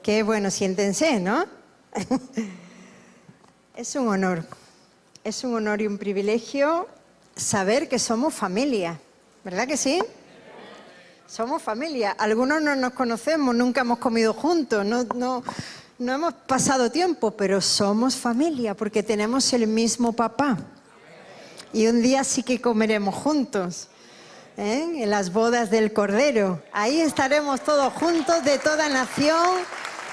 Qué bueno, siéntense, ¿no? Es un honor y un privilegio saber que somos familia, ¿verdad que sí? Somos familia. Algunos no nos conocemos, nunca hemos comido juntos, no hemos pasado tiempo, pero somos familia porque tenemos el mismo papá. Y un día sí que comeremos juntos, en las bodas del Cordero. Ahí estaremos todos juntos, de toda nación,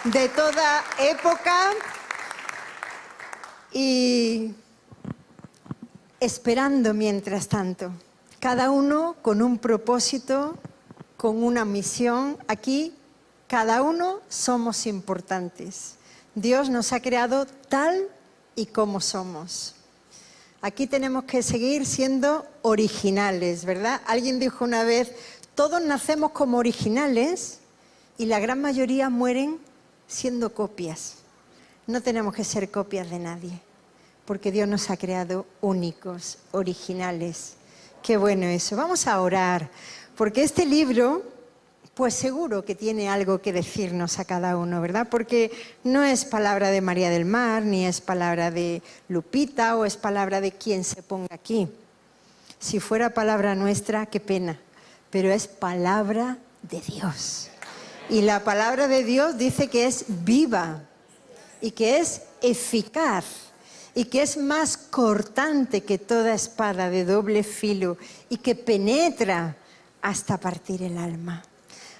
de toda época, y esperando mientras tanto, cada uno con un propósito, con una misión. Aquí cada uno somos importantes. Dios nos ha creado tal y como somos. Aquí tenemos que seguir siendo originales, ¿verdad? Alguien dijo una vez, todos nacemos como originales y la gran mayoría mueren siendo copias. No tenemos que ser copias de nadie, porque Dios nos ha creado únicos, originales. Qué bueno eso. Vamos a orar, porque este libro, pues seguro que tiene algo que decirnos a cada uno, ¿verdad? Porque no es palabra de María del Mar, ni es palabra de Lupita, o es palabra de quien se ponga aquí. Si fuera palabra nuestra, qué pena, pero es palabra de Dios. Y la palabra de Dios dice que es viva, y que es eficaz, y que es más cortante que toda espada de doble filo, y que penetra hasta partir el alma.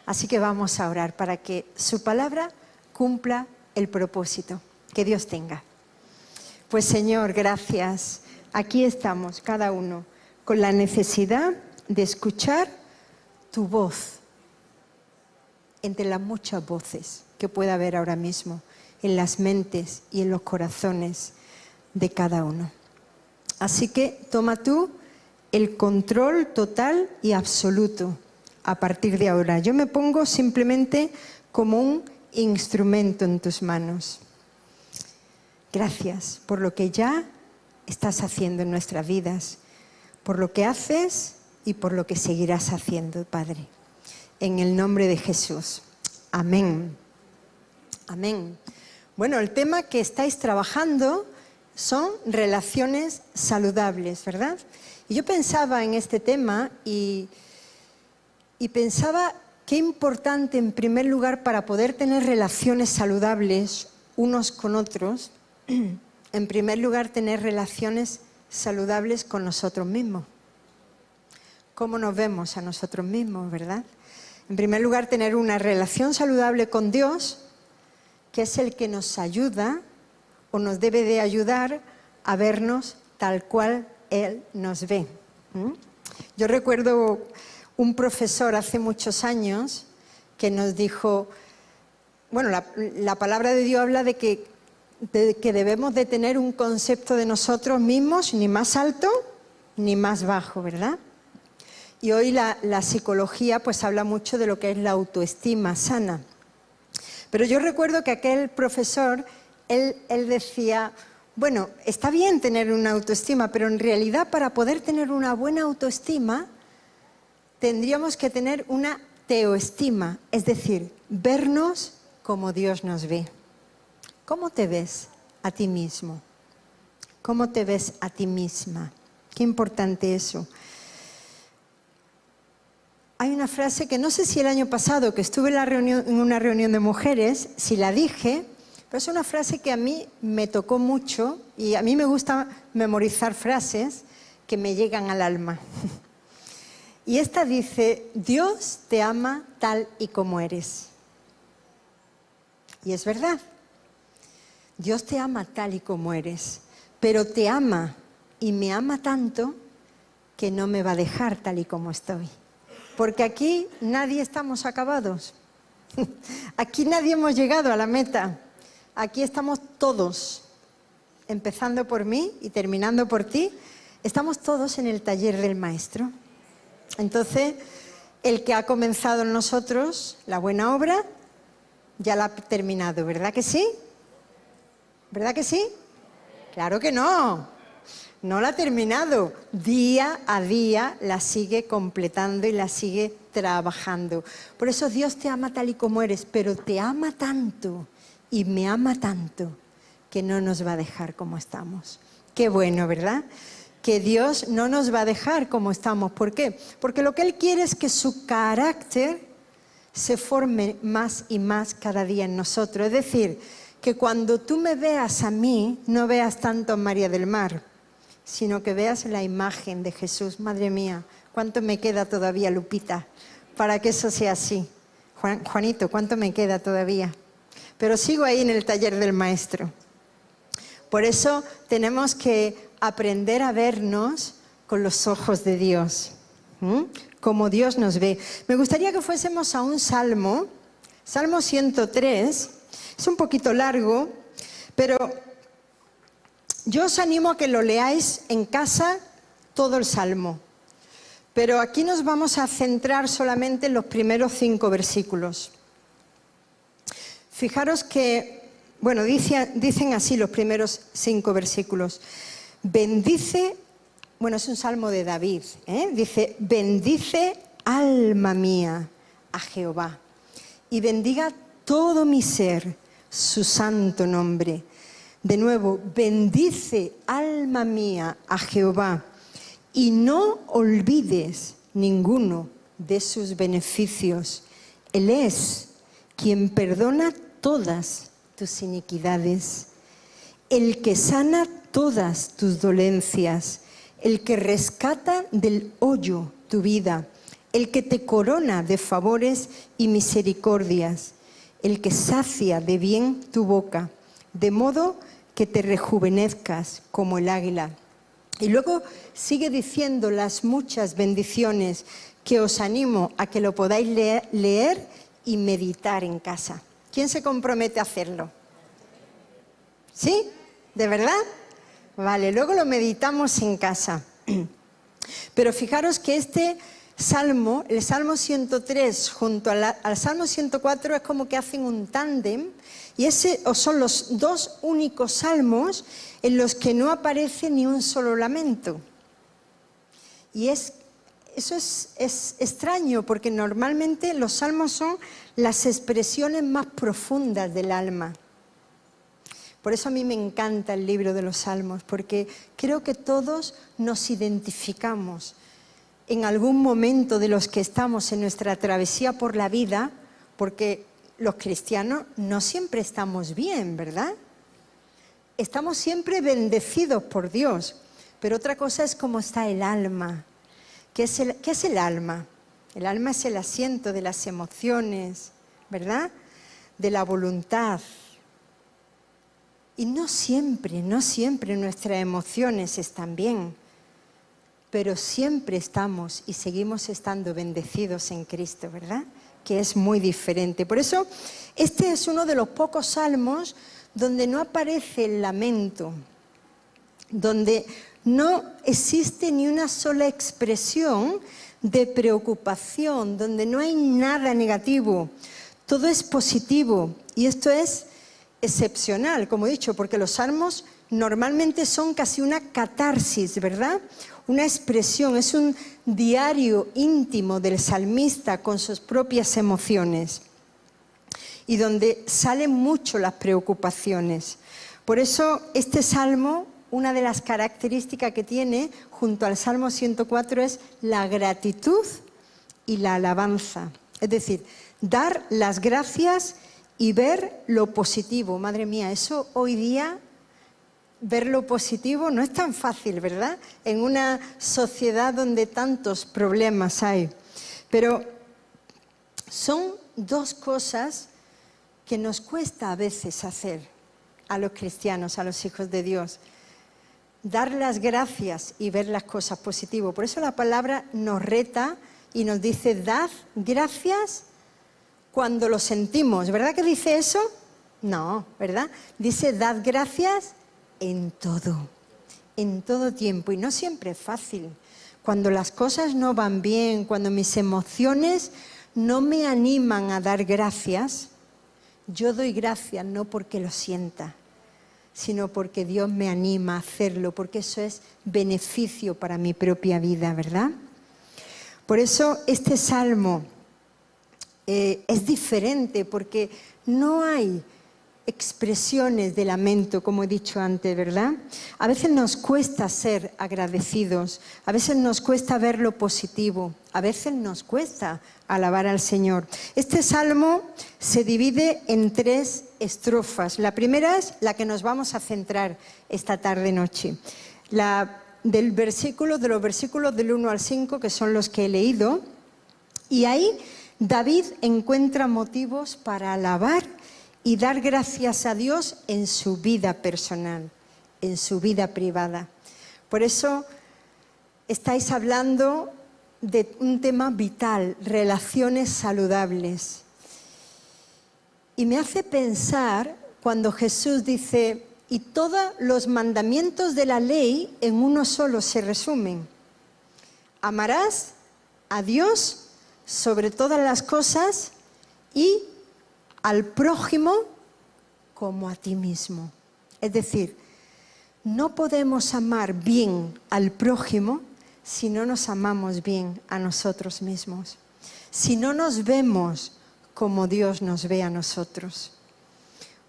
Así que vamos a orar para que su palabra cumpla el propósito que Dios tenga. Pues Señor, gracias. Aquí estamos cada uno con la necesidad de escuchar tu voz entre las muchas voces que pueda haber ahora mismo en las mentes y en los corazones de cada uno. Así que toma tú el control total y absoluto. A partir de ahora, yo me pongo simplemente como un instrumento en tus manos. Gracias por lo que ya estás haciendo en nuestras vidas, por lo que haces y por lo que seguirás haciendo, Padre. En el nombre de Jesús. Amén. Amén. Bueno, el tema que estáis trabajando son relaciones saludables, ¿verdad? Y yo pensaba en este tema y pensaba qué importante, en primer lugar, para poder tener relaciones saludables unos con otros, en primer lugar, tener relaciones saludables con nosotros mismos. ¿Cómo nos vemos a nosotros mismos, verdad? En primer lugar, tener una relación saludable con Dios, que es el que nos ayuda o nos debe de ayudar a vernos tal cual Él nos ve. Yo recuerdo un profesor hace muchos años que nos dijo, bueno, la palabra de Dios habla de que debemos de tener un concepto de nosotros mismos ni más alto ni más bajo, ¿verdad? Y hoy la psicología pues habla mucho de lo que es la autoestima sana. Pero yo recuerdo que aquel profesor, él decía, bueno, está bien tener una autoestima, pero en realidad para poder tener una buena autoestima tendríamos que tener una teoestima, es decir, vernos como Dios nos ve. ¿Cómo te ves a ti mismo? ¿Cómo te ves a ti misma? Qué importante eso. Hay una frase que no sé si el año pasado que estuve en una reunión de mujeres, si la dije, pero es una frase que a mí me tocó mucho y a mí me gusta memorizar frases que me llegan al alma. Y esta dice, Dios te ama tal y como eres. Y es verdad, Dios te ama tal y como eres, pero te ama y me ama tanto que no me va a dejar tal y como estoy. Porque aquí nadie estamos acabados. Aquí nadie hemos llegado a la meta. Aquí estamos todos, empezando por mí y terminando por ti. Estamos todos en el taller del Maestro. Entonces, el que ha comenzado en nosotros la buena obra, ya la ha terminado, ¿verdad que sí? ¿Verdad que sí? Claro que no. no la ha terminado. Día a día la sigue completando y la sigue trabajando. Por eso Dios te ama tal y como eres, pero te ama tanto y me ama tanto que no nos va a dejar como estamos. Qué bueno, ¿verdad? Que Dios no nos va a dejar como estamos. ¿Por qué? Porque lo que Él quiere es que su carácter se forme más y más cada día en nosotros. Es decir, que cuando tú me veas a mí, no veas tanto a María del Mar, sino que veas la imagen de Jesús. Madre mía, ¿cuánto me queda todavía, Lupita, para que eso sea así? Juanito, ¿cuánto me queda todavía? Pero sigo ahí en el taller del maestro. Por eso tenemos que aprender a vernos con los ojos de Dios, como Dios nos ve. Me gustaría que fuésemos a un salmo, Salmo 103, es un poquito largo, pero yo os animo a que lo leáis en casa todo el salmo. Pero aquí nos vamos a centrar solamente en los primeros 5 versículos. Fijaros que, bueno, dicen así los primeros 5 versículos. Bendice, bueno, es un salmo de David, dice, bendice alma mía a Jehová y bendiga todo mi ser su santo nombre. De nuevo, bendice alma mía a Jehová y no olvides ninguno de sus beneficios. Él es quien perdona todas tus iniquidades, el que sana todas tus dolencias, el que rescata del hoyo tu vida, el que te corona de favores y misericordias, el que sacia de bien tu boca, de modo que te rejuvenezcas como el águila. Y luego sigue diciendo las muchas bendiciones que os animo a que lo podáis leer y meditar en casa. ¿Quién se compromete a hacerlo? ¿Sí? ¿De verdad? Vale, luego lo meditamos en casa. Pero fijaros que este salmo, el Salmo 103 junto al Salmo 104 es como que hacen un tándem y son los 2 únicos salmos en los que no aparece ni un solo lamento. Y eso es extraño porque normalmente los salmos son las expresiones más profundas del alma. Por eso a mí me encanta el libro de los Salmos, porque creo que todos nos identificamos en algún momento de los que estamos en nuestra travesía por la vida, porque los cristianos no siempre estamos bien, ¿verdad? Estamos siempre bendecidos por Dios, pero otra cosa es cómo está el alma. ¿Qué es el alma? El alma es el asiento de las emociones, ¿verdad? De la voluntad. Y no siempre nuestras emociones están bien, pero siempre estamos y seguimos estando bendecidos en Cristo, ¿verdad? Que es muy diferente. Por eso, este es uno de los pocos salmos donde no aparece el lamento, donde no existe ni una sola expresión de preocupación, donde no hay nada negativo. Todo es positivo y esto es excepcional, como he dicho, porque los salmos normalmente son casi una catarsis, ¿verdad? Una expresión, es un diario íntimo del salmista con sus propias emociones y donde salen mucho las preocupaciones. Por eso este salmo, una de las características que tiene junto al Salmo 104 es la gratitud y la alabanza. Es decir, dar las gracias y ver lo positivo. Madre mía, eso hoy día, ver lo positivo no es tan fácil, ¿verdad? En una sociedad donde tantos problemas hay. Pero son 2 cosas que nos cuesta a veces hacer a los cristianos, a los hijos de Dios. Dar las gracias y ver las cosas positivas. Por eso la palabra nos reta y nos dice, dad gracias cuando lo sentimos. ¿Verdad que dice eso? No, ¿verdad? Dice, dad gracias en todo tiempo. Y no siempre es fácil. Cuando las cosas no van bien, cuando mis emociones no me animan a dar gracias, yo doy gracias no porque lo sienta, sino porque Dios me anima a hacerlo, porque eso es beneficio para mi propia vida, ¿verdad? Por eso este salmo es diferente, porque no hay expresiones de lamento, como he dicho antes, ¿verdad? A veces nos cuesta ser agradecidos, a veces nos cuesta ver lo positivo, a veces nos cuesta alabar al Señor. Este salmo se divide en 3 estrofas. La primera es la que nos vamos a centrar esta tarde-noche. De los versículos del 1 al 5, que son los que he leído, y ahí David encuentra motivos para alabar y dar gracias a Dios en su vida personal, en su vida privada. Por eso estáis hablando de un tema vital, relaciones saludables. Y me hace pensar cuando Jesús dice, y todos los mandamientos de la ley en uno solo se resumen. Amarás a Dios sobre todas las cosas y al prójimo como a ti mismo. Es decir, no podemos amar bien al prójimo si no nos amamos bien a nosotros mismos, si no nos vemos como Dios nos ve a nosotros.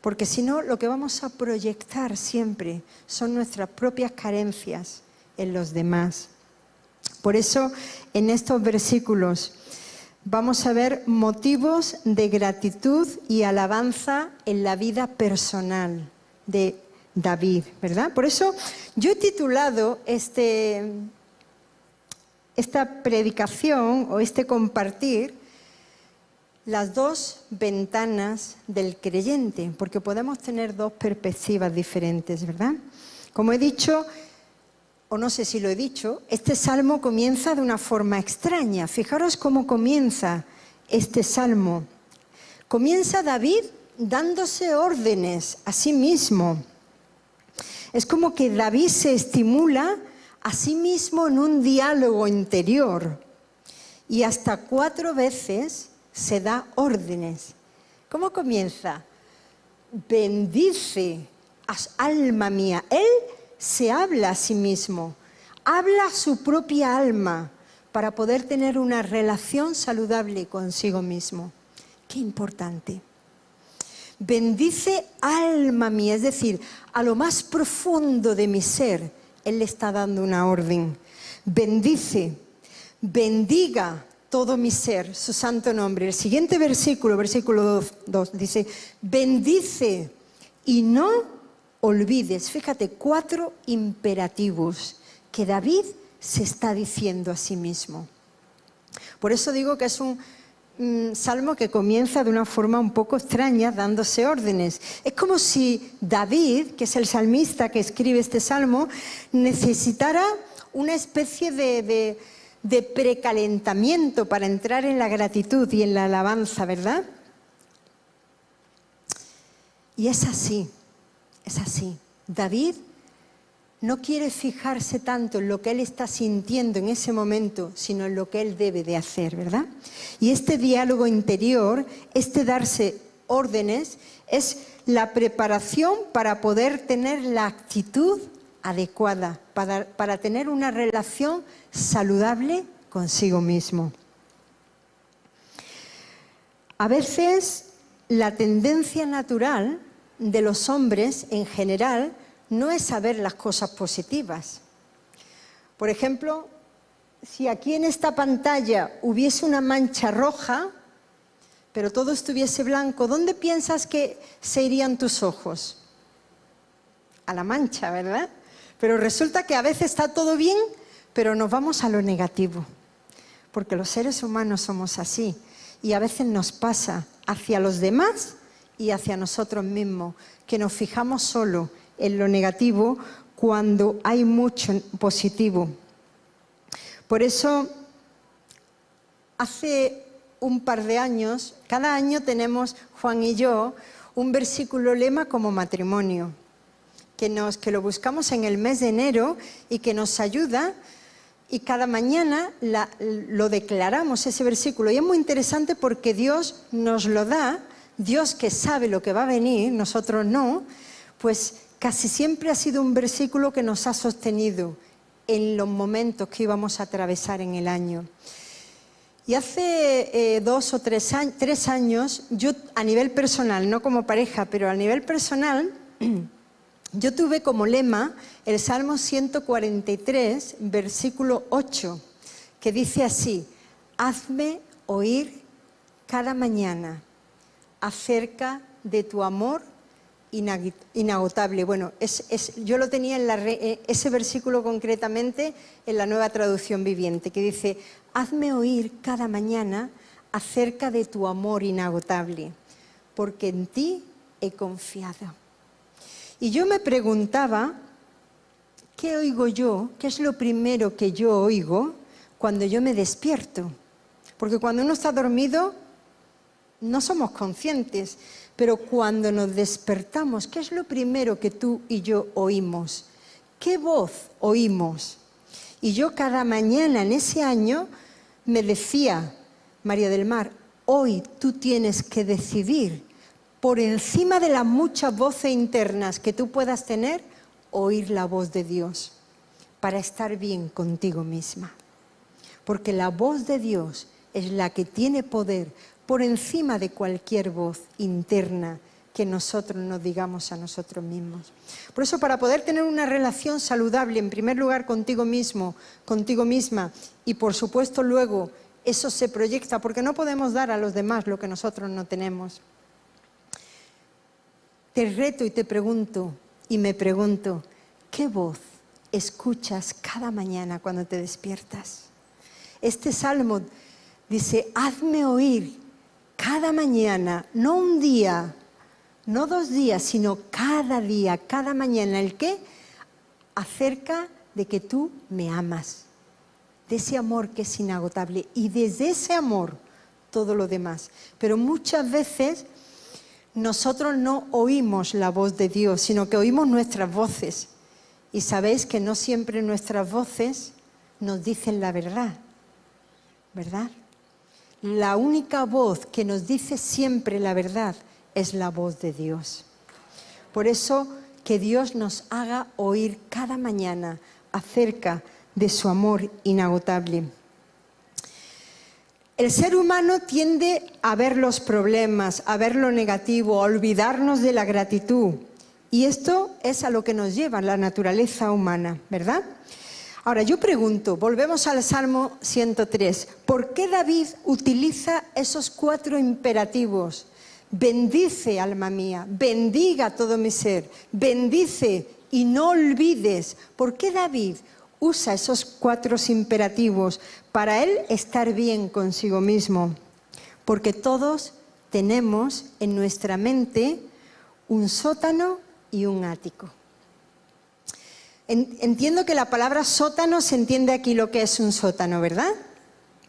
Porque si no, lo que vamos a proyectar siempre son nuestras propias carencias en los demás. Por eso, en estos versículos vamos a ver motivos de gratitud y alabanza en la vida personal de David, ¿verdad? Por eso yo he titulado esta predicación o este compartir las 2 ventanas del creyente, porque podemos tener 2 perspectivas diferentes, ¿verdad? Como he dicho, o no sé si lo he dicho, este salmo comienza de una forma extraña. Fijaros cómo comienza este salmo. Comienza David dándose órdenes a sí mismo. Es como que David se estimula a sí mismo en un diálogo interior y hasta 4 veces se da órdenes. ¿Cómo comienza? Bendice, alma mía. Él se habla a sí mismo, habla a su propia alma para poder tener una relación saludable consigo mismo. Qué importante. Bendice, alma mía, es decir, a lo más profundo de mi ser, Él le está dando una orden. Bendice, bendiga todo mi ser, su santo nombre. El siguiente versículo 2, dice, bendice y no olvides. Fíjate, 4 imperativos que David se está diciendo a sí mismo. Por eso digo que es un salmo que comienza de una forma un poco extraña, dándose órdenes. Es como si David, que es el salmista que escribe este salmo, necesitara una especie de precalentamiento para entrar en la gratitud y en la alabanza, ¿verdad? Y es así. Es así. David no quiere fijarse tanto en lo que él está sintiendo en ese momento, sino en lo que él debe de hacer, ¿verdad? Y este diálogo interior, este darse órdenes, es la preparación para poder tener la actitud adecuada, para tener una relación saludable consigo mismo. A veces la tendencia natural de los hombres en general no es saber las cosas positivas. Por ejemplo, si aquí en esta pantalla hubiese una mancha roja, pero todo estuviese blanco, ¿dónde piensas que se irían tus ojos? A la mancha, ¿verdad? Pero resulta que a veces está todo bien, pero nos vamos a lo negativo, porque los seres humanos somos así, y a veces nos pasa hacia los demás y hacia nosotros mismos, que nos fijamos solo en lo negativo cuando hay mucho positivo. Por eso, hace un par de años, cada año tenemos, Juan y yo, un versículo lema como matrimonio, que lo buscamos en el mes de enero y que nos ayuda, y cada mañana lo declaramos, ese versículo. Y es muy interesante porque Dios nos lo da, Dios que sabe lo que va a venir, nosotros no, pues casi siempre ha sido un versículo que nos ha sostenido en los momentos que íbamos a atravesar en el año. Y hace 2 o 3 años, yo a nivel personal, no como pareja, pero a nivel personal, yo tuve como lema el Salmo 143, versículo 8, que dice así: hazme oír cada mañana acerca de tu amor inagotable. Bueno, yo lo tenía en ese versículo concretamente en la Nueva Traducción Viviente, que dice: hazme oír cada mañana acerca de tu amor inagotable, porque en ti he confiado. Y yo me preguntaba, ¿qué oigo yo? ¿Qué es lo primero que yo oigo cuando yo me despierto? Porque cuando uno está dormido no somos conscientes, pero cuando nos despertamos, ¿qué es lo primero que tú y yo oímos? ¿Qué voz oímos? Y yo cada mañana en ese año me decía, María del Mar, hoy tú tienes que decidir, por encima de las muchas voces internas que tú puedas tener, oír la voz de Dios para estar bien contigo misma. Porque la voz de Dios es la que tiene poder por encima de cualquier voz interna que nosotros nos digamos a nosotros mismos. Por eso, para poder tener una relación saludable, en primer lugar contigo mismo, contigo misma, y por supuesto luego eso se proyecta, porque no podemos dar a los demás lo que nosotros no tenemos. Te reto y te pregunto, y me pregunto, ¿qué voz escuchas cada mañana cuando te despiertas? Este salmo dice, hazme oír cada mañana, no un día, no 2 días, sino cada día, cada mañana. ¿El qué? Acerca de que tú me amas, de ese amor que es inagotable, y desde ese amor todo lo demás. Pero muchas veces nosotros no oímos la voz de Dios, sino que oímos nuestras voces. Y sabéis que no siempre nuestras voces nos dicen la verdad, ¿verdad? La única voz que nos dice siempre la verdad es la voz de Dios. Por eso, que Dios nos haga oír cada mañana acerca de su amor inagotable. El ser humano tiende a ver los problemas, a ver lo negativo, a olvidarnos de la gratitud. Y esto es a lo que nos lleva la naturaleza humana, ¿verdad? Ahora, yo pregunto, volvemos al Salmo 103, ¿por qué David utiliza esos 4 imperativos? Bendice, alma mía, bendiga todo mi ser, bendice y no olvides. ¿Por qué David usa esos 4 imperativos para él estar bien consigo mismo? Porque todos tenemos en nuestra mente un sótano y un ático. Entiendo que la palabra sótano se entiende aquí lo que es un sótano, ¿verdad?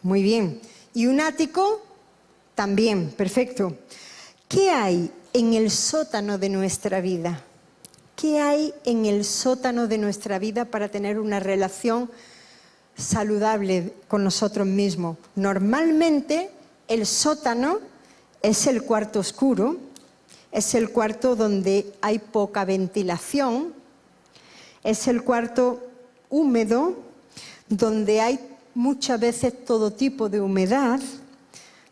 Muy bien. Y un ático también, perfecto. ¿Qué hay en el sótano de nuestra vida? ¿Qué hay en el sótano de nuestra vida para tener una relación saludable con nosotros mismos? Normalmente el sótano es el cuarto oscuro, es el cuarto donde hay poca ventilación, es el cuarto húmedo, donde hay muchas veces todo tipo de humedad,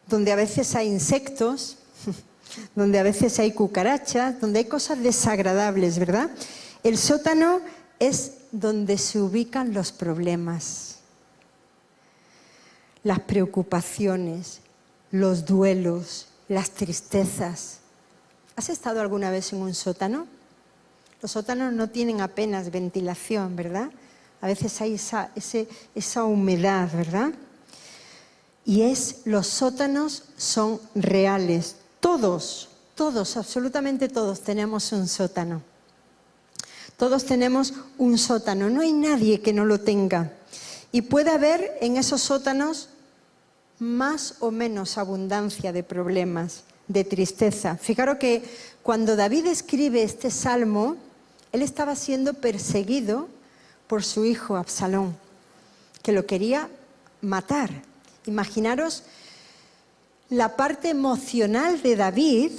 donde a veces hay insectos, donde a veces hay cucarachas, donde hay cosas desagradables, ¿verdad? El sótano es donde se ubican los problemas, las preocupaciones, los duelos, las tristezas. ¿Has estado alguna vez en un sótano? Los sótanos no tienen apenas ventilación, ¿verdad? A veces hay esa humedad, ¿verdad? Y los sótanos son reales. Todos, absolutamente todos tenemos un sótano. Todos tenemos un sótano, no hay nadie que no lo tenga. Y puede haber en esos sótanos más o menos abundancia de problemas, de tristeza. Fijaros que cuando David escribe este salmo, él estaba siendo perseguido por su hijo Absalón, que lo quería matar. Imaginaros la parte emocional de David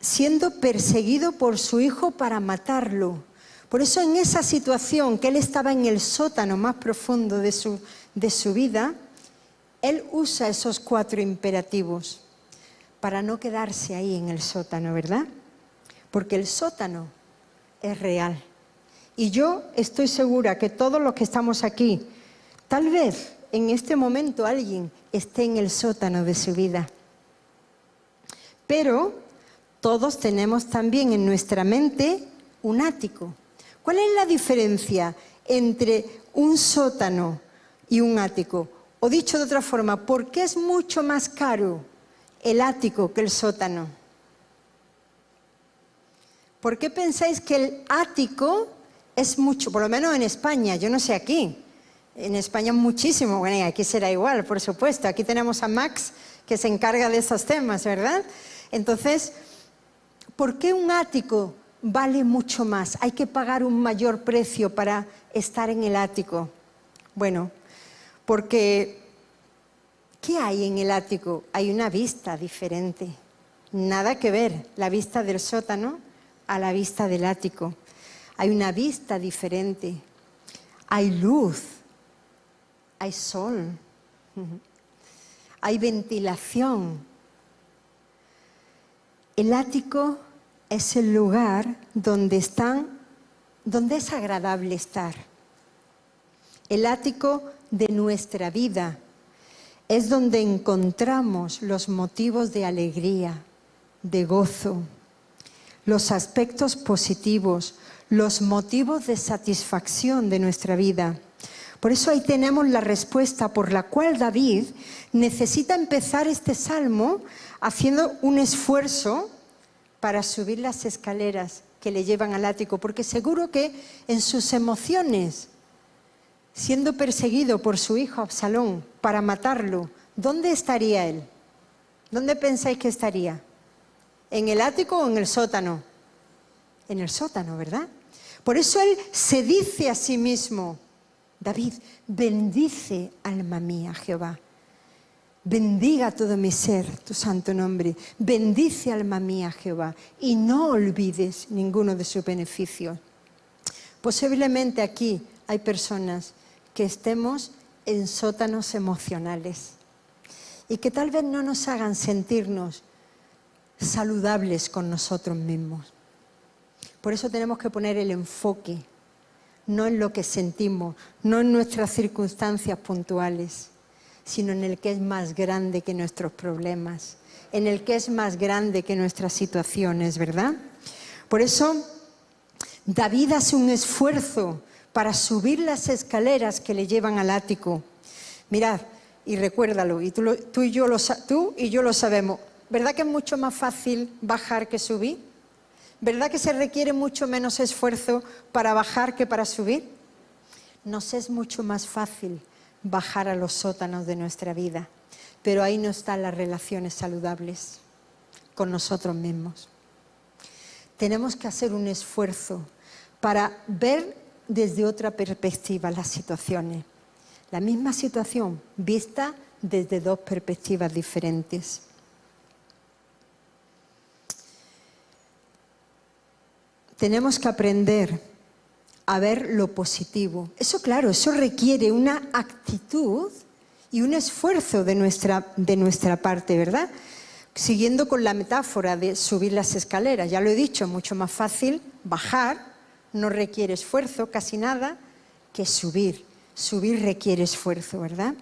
siendo perseguido por su hijo para matarlo. Por eso en esa situación que él estaba en el sótano más profundo de su vida, él usa esos 4 imperativos para no quedarse ahí en el sótano, ¿verdad? Porque el sótano es real. Y yo estoy segura que todos los que estamos aquí, tal vez en este momento alguien esté en el sótano de su vida. Pero todos tenemos también en nuestra mente un ático. ¿Cuál es la diferencia entre un sótano y un ático? O dicho de otra forma, ¿por qué es mucho más caro el ático que el sótano? ¿Por qué pensáis que el ático es mucho, por lo menos en España, yo no sé aquí, en España muchísimo, bueno, y aquí será igual, por supuesto, aquí tenemos a Max que se encarga de esos temas, ¿verdad? Entonces, ¿por qué un ático vale mucho más? Hay que pagar un mayor precio para estar en el ático. Bueno, porque ¿qué hay en el ático? Hay una vista diferente. Nada que ver la vista del sótano a la vista del ático. Hay una vista diferente. Hay luz. Hay sol. Hay ventilación. El ático es el lugar donde es agradable estar. El ático de nuestra vida es donde encontramos los motivos de alegría, de gozo, los aspectos positivos, los motivos de satisfacción de nuestra vida. Por eso ahí tenemos la respuesta por la cual David necesita empezar este salmo haciendo un esfuerzo para subir las escaleras que le llevan al ático, porque seguro que en sus emociones, siendo perseguido por su hijo Absalón para matarlo, ¿dónde estaría él? ¿Dónde pensáis que estaría? ¿En el ático o en el sótano? En el sótano, ¿verdad? Por eso él se dice a sí mismo, David, bendice alma mía, Jehová. Bendiga todo mi ser, tu santo nombre. Bendice alma mía, Jehová, y no olvides ninguno de sus beneficios. Posiblemente aquí hay personas que estemos en sótanos emocionales y que tal vez no nos hagan sentirnos saludables con nosotros mismos. Por eso tenemos que poner el enfoque, no en lo que sentimos, no en nuestras circunstancias puntuales, sino en el que es más grande que nuestros problemas, en el que es más grande que nuestras situaciones, ¿verdad? Por eso David hace un esfuerzo para subir las escaleras que le llevan al ático. Mirad, y recuérdalo, y tú y yo lo sabemos, ¿verdad que es mucho más fácil bajar que subir? ¿Verdad que se requiere mucho menos esfuerzo para bajar que para subir? Nos es mucho más fácil bajar a los sótanos de nuestra vida, pero ahí no están las relaciones saludables con nosotros mismos. Tenemos que hacer un esfuerzo para ver desde otra perspectiva las situaciones. La misma situación vista desde 2 perspectivas diferentes. Tenemos que aprender a ver lo positivo. Eso, claro, eso requiere una actitud y un esfuerzo de nuestra parte, ¿verdad? Siguiendo con la metáfora de subir las escaleras, ya lo he dicho, mucho más fácil bajar, no requiere esfuerzo, casi nada, que subir. Subir requiere esfuerzo, ¿verdad?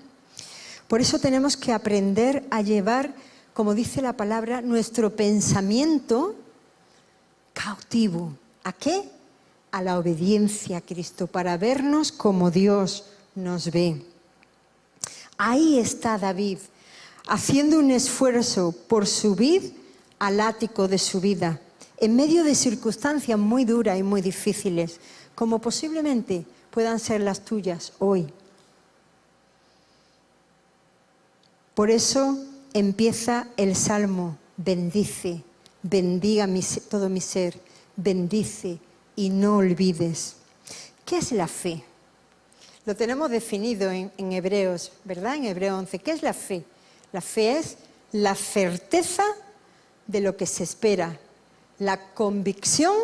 Por eso tenemos que aprender a llevar, como dice la palabra, nuestro pensamiento cautivo. ¿A qué? A la obediencia a Cristo, para vernos como Dios nos ve. Ahí está David, haciendo un esfuerzo por subir al ático de su vida, en medio de circunstancias muy duras y muy difíciles, como posiblemente puedan ser las tuyas hoy. Por eso empieza el Salmo, bendice, bendiga todo mi ser, bendice y no olvides. ¿Qué es la fe? Lo tenemos definido en Hebreos, ¿verdad? En Hebreos 11. ¿Qué es la fe? La fe es la certeza de lo que se espera, la convicción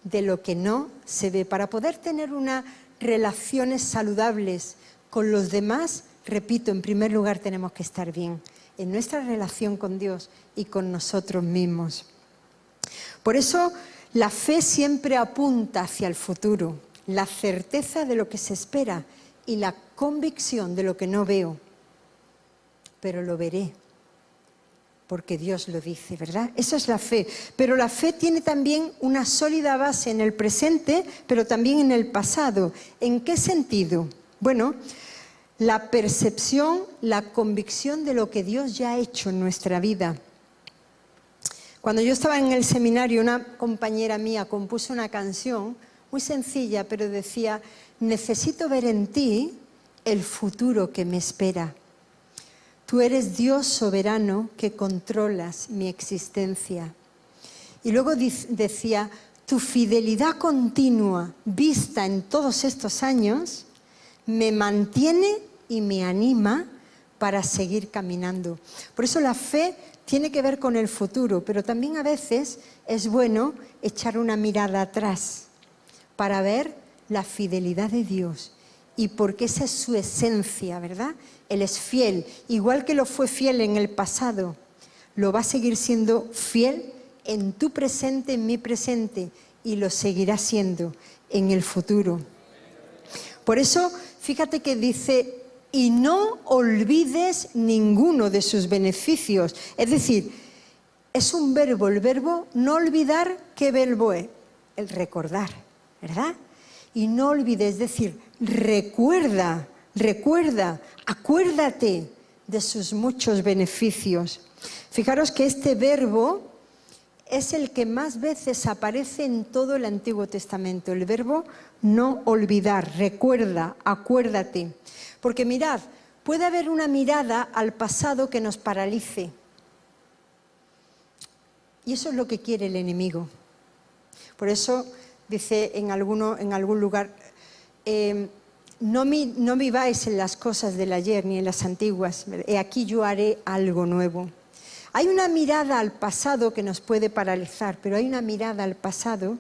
de lo que no se ve. Para poder tener unas relaciones saludables con los demás, repito, en primer lugar tenemos que estar bien en nuestra relación con Dios y con nosotros mismos. Por eso la fe siempre apunta hacia el futuro, la certeza de lo que se espera y la convicción de lo que no veo, pero lo veré, porque Dios lo dice, ¿verdad? Eso es la fe. Pero la fe tiene también una sólida base en el presente, pero también en el pasado. ¿En qué sentido? Bueno, la percepción, la convicción de lo que Dios ya ha hecho en nuestra vida. Cuando yo estaba en el seminario, una compañera mía compuso una canción muy sencilla, pero decía: necesito ver en ti el futuro que me espera. Tú eres Dios soberano que controlas mi existencia. Y luego decía: tu fidelidad continua, vista en todos estos años, me mantiene y me anima para seguir caminando. Por eso la fe tiene que ver con el futuro, pero también a veces es bueno echar una mirada atrás para ver la fidelidad de Dios. Y porque esa es su esencia, ¿verdad? Él es fiel, igual que lo fue fiel en el pasado, lo va a seguir siendo fiel en tu presente, en mi presente, y lo seguirá siendo en el futuro. Por eso, fíjate que dice: y no olvides ninguno de sus beneficios. Es decir, es un verbo, el verbo no olvidar. ¿Qué verbo es? El recordar, ¿verdad? Y no olvides, es decir, recuerda, acuérdate de sus muchos beneficios. Fijaros que este verbo es el que más veces aparece en todo el Antiguo Testamento, el verbo no olvidar, recuerda, acuérdate. Porque mirad, puede haber una mirada al pasado que nos paralice. Y eso es lo que quiere el enemigo. Por eso dice en algún lugar: no viváis en las cosas del ayer ni en las antiguas. He aquí yo haré algo nuevo. Hay una mirada al pasado que nos puede paralizar, pero hay una mirada al pasado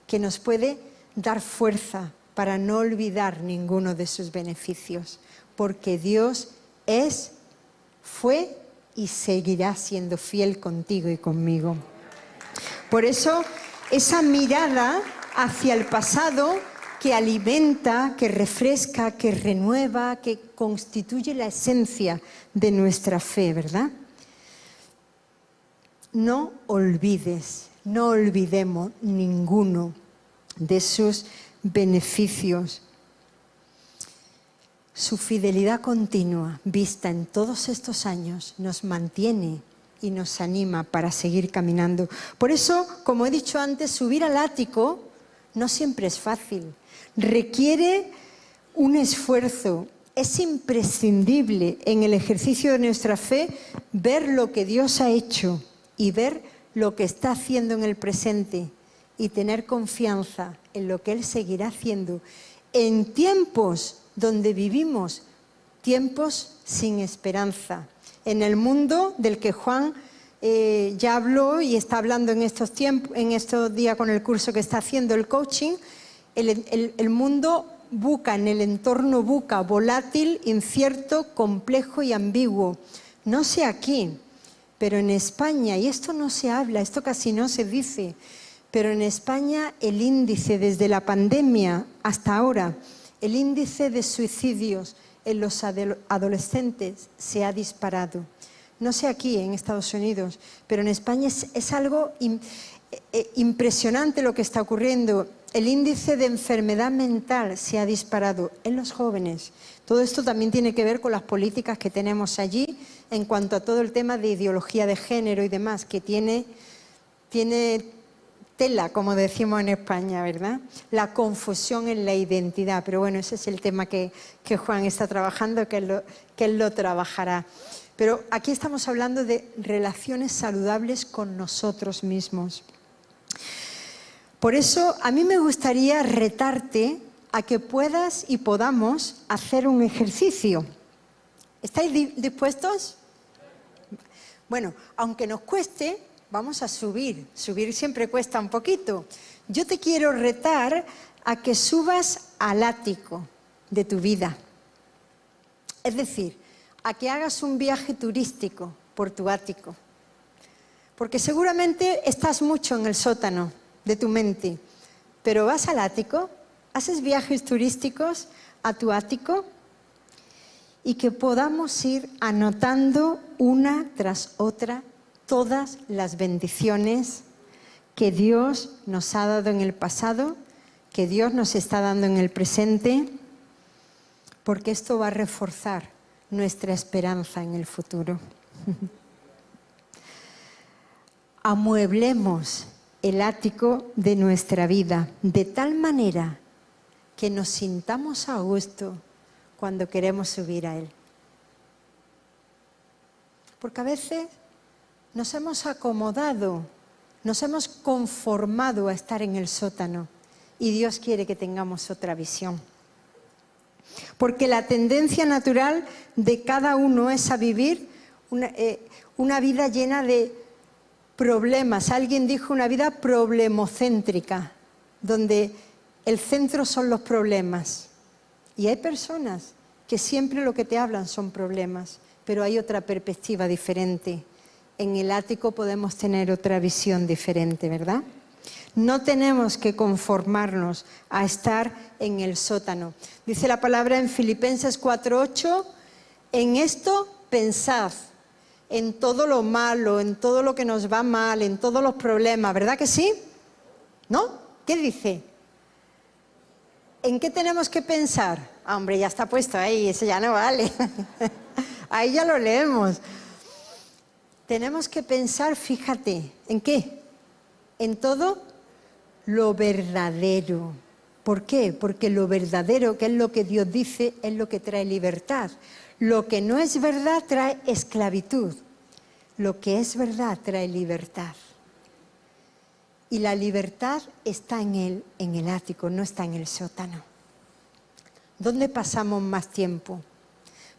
que nos puede dar fuerza para no olvidar ninguno de sus beneficios. Porque Dios es, fue y seguirá siendo fiel contigo y conmigo. Por eso, esa mirada hacia el pasado que alimenta, que refresca, que renueva, que constituye la esencia de nuestra fe, ¿verdad? No olvides, no olvidemos ninguno de sus beneficios. Su fidelidad continua, vista en todos estos años, nos mantiene y nos anima para seguir caminando. Por eso, como he dicho antes, subir al ático no siempre es fácil. Requiere un esfuerzo. Es imprescindible en el ejercicio de nuestra fe ver lo que Dios ha hecho y ver lo que está haciendo en el presente y tener confianza en lo que Él seguirá haciendo en tiempos donde vivimos, tiempos sin esperanza. En el mundo del que Juan ya habló y está hablando en estos días con el curso que está haciendo, el coaching, el mundo buca, en el entorno buca, volátil, incierto, complejo y ambiguo. No sé aquí, pero en España, y esto no se habla, esto casi no se dice, pero en España el índice desde la pandemia hasta ahora, el índice de suicidios en los adolescentes se ha disparado. No sé aquí en Estados Unidos, pero en España es algo impresionante lo que está ocurriendo. El índice de enfermedad mental se ha disparado en los jóvenes. Todo esto también tiene que ver con las políticas que tenemos allí en cuanto a todo el tema de ideología de género y demás, que tiene tela, como decimos en España, ¿verdad? La confusión en la identidad. Pero bueno, ese es el tema que Juan está trabajando, que él lo trabajará. Pero aquí estamos hablando de relaciones saludables con nosotros mismos. Por eso a mí me gustaría retarte a que puedas y podamos hacer un ejercicio. ¿Estáis dispuestos? Bueno, aunque nos cueste, vamos a subir. Subir siempre cuesta un poquito. Yo te quiero retar a que subas al ático de tu vida. Es decir, a que hagas un viaje turístico por tu ático. Porque seguramente estás mucho en el sótano de tu mente, pero vas al ático, haces viajes turísticos a tu ático y que podamos ir anotando una tras otra todas las bendiciones que Dios nos ha dado en el pasado, que Dios nos está dando en el presente, porque esto va a reforzar nuestra esperanza en el futuro. Amueblemos el ático de nuestra vida de tal manera que nos sintamos a gusto cuando queremos subir a él. Porque a veces nos hemos acomodado, nos hemos conformado a estar en el sótano y Dios quiere que tengamos otra visión. Porque la tendencia natural de cada uno es a vivir una vida llena de problemas. Alguien dijo una vida problemocéntrica, donde el centro son los problemas. Y hay personas que siempre lo que te hablan son problemas, pero hay otra perspectiva diferente. En el ático podemos tener otra visión diferente, ¿verdad? No tenemos que conformarnos a estar en el sótano. Dice la palabra en Filipenses 4:8, en esto pensad, en todo lo malo, en todo lo que nos va mal, en todos los problemas, ¿verdad que sí? ¿No? ¿Qué dice? ¿En qué tenemos que pensar? Ah, hombre, ya está puesto ahí, eso ya no vale. Ahí ya lo leemos. Tenemos que pensar, fíjate, ¿en qué? En todo lo verdadero. ¿Por qué? Porque lo verdadero, que es lo que Dios dice, es lo que trae libertad. Lo que no es verdad trae esclavitud. Lo que es verdad trae libertad. Y la libertad está en el ático, no está en el sótano. ¿Dónde pasamos más tiempo?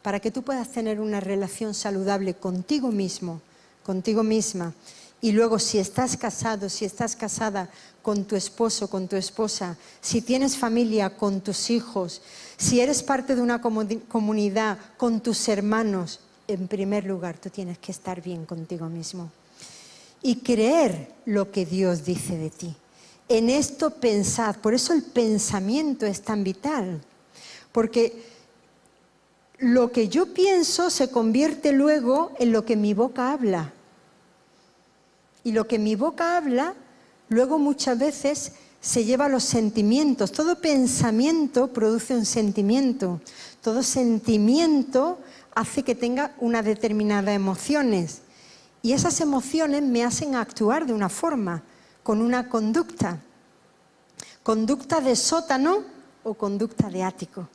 Para que tú puedas tener una relación saludable contigo mismo, contigo misma. Y luego, si estás casado, si estás casada, con tu esposo, con tu esposa, si tienes familia, con tus hijos, si eres parte de una comunidad, con tus hermanos, en primer lugar, tú tienes que estar bien contigo mismo. Y creer lo que Dios dice de ti. En esto pensad. Por eso el pensamiento es tan vital. Porque lo que yo pienso se convierte luego en lo que mi boca habla. Y lo que mi boca habla, luego muchas veces se lleva a los sentimientos. Todo pensamiento produce un sentimiento. Todo sentimiento hace que tenga una determinada emociones. Y esas emociones me hacen actuar de una forma, con una conducta. Conducta de sótano o conducta de ático.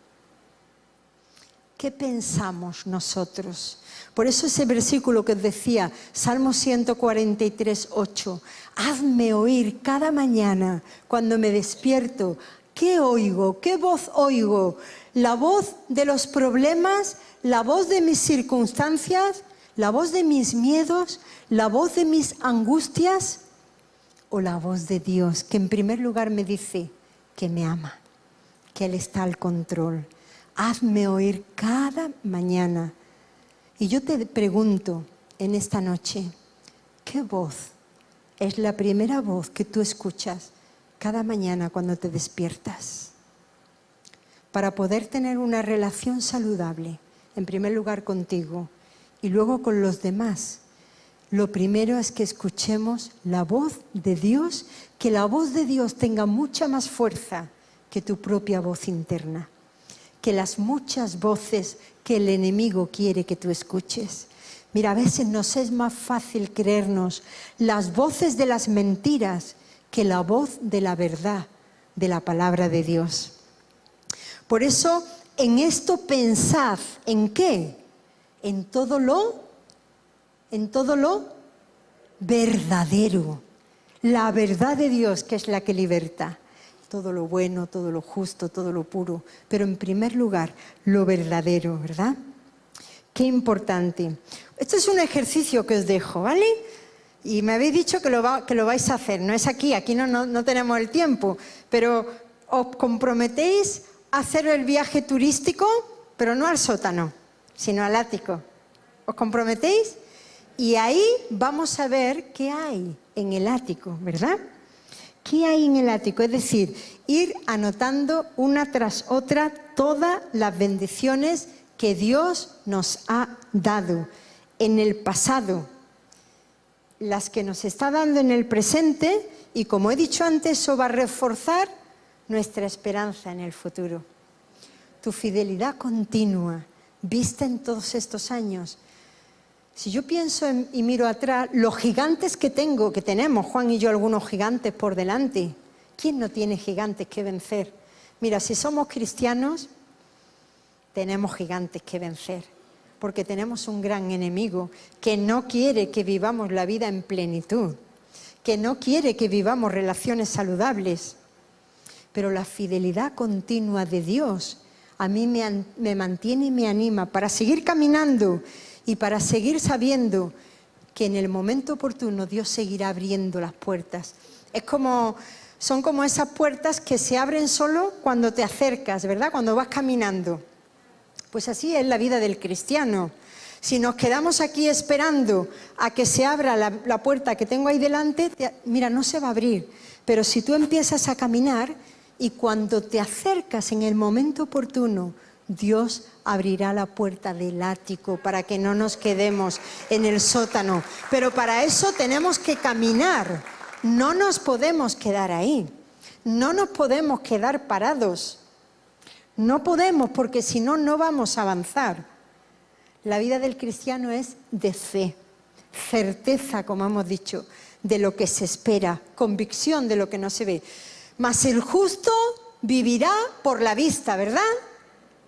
¿Qué pensamos nosotros? Por eso ese versículo que os decía, Salmo 143:8, hazme oír cada mañana cuando me despierto. ¿Qué oigo? ¿Qué voz oigo? ¿La voz de los problemas? ¿La voz de mis circunstancias? ¿La voz de mis miedos? ¿La voz de mis angustias? ¿O la voz de Dios, que en primer lugar me dice que me ama, que Él está al control? Hazme oír cada mañana. Y yo te pregunto en esta noche, ¿qué voz es la primera voz que tú escuchas cada mañana cuando te despiertas? Para poder tener una relación saludable, en primer lugar contigo y luego con los demás, lo primero es que escuchemos la voz de Dios, que la voz de Dios tenga mucha más fuerza que tu propia voz interna. Que las muchas voces que el enemigo quiere que tú escuches. Mira, a veces nos es más fácil creernos las voces de las mentiras que la voz de la verdad, de la palabra de Dios. Por eso, en esto pensad, ¿en qué? En todo lo verdadero. La verdad de Dios, que es la que liberta. Todo lo bueno, todo lo justo, todo lo puro, pero en primer lugar, lo verdadero, ¿verdad? Qué importante. Esto es un ejercicio que os dejo, ¿vale? Y me habéis dicho que lo vais a hacer. No es aquí no tenemos el tiempo. Pero os comprometéis a hacer el viaje turístico, pero no al sótano, sino al ático. ¿Os comprometéis? Y ahí vamos a ver qué hay en el ático, ¿verdad? ¿Qué hay en el ático? Es decir, ir anotando una tras otra todas las bendiciones que Dios nos ha dado en el pasado, las que nos está dando en el presente, y como he dicho antes, eso va a reforzar nuestra esperanza en el futuro. Tu fidelidad continua, vista en todos estos años. Si yo pienso y miro atrás, los gigantes que tenemos, Juan y yo, algunos gigantes por delante. ¿Quién no tiene gigantes que vencer? Mira, si somos cristianos, tenemos gigantes que vencer, porque tenemos un gran enemigo que no quiere que vivamos la vida en plenitud, que no quiere que vivamos relaciones saludables. Pero la fidelidad continua de Dios a mí me mantiene y me anima para seguir caminando y para seguir sabiendo que en el momento oportuno Dios seguirá abriendo las puertas. Son como esas puertas que se abren solo cuando te acercas, ¿verdad? Cuando vas caminando. Pues así es la vida del cristiano. Si nos quedamos aquí esperando a que se abra la puerta que tengo ahí delante, mira, no se va a abrir. Pero si tú empiezas a caminar y cuando te acercas en el momento oportuno, Dios abrirá la puerta del ático para que no nos quedemos en el sótano. Pero para eso tenemos que caminar. No nos podemos quedar ahí. No nos podemos quedar parados. No podemos, porque si no, no vamos a avanzar. La vida del cristiano es de fe, certeza, como hemos dicho, de lo que se espera, convicción de lo que no se ve. Mas el justo vivirá por la vista, ¿verdad?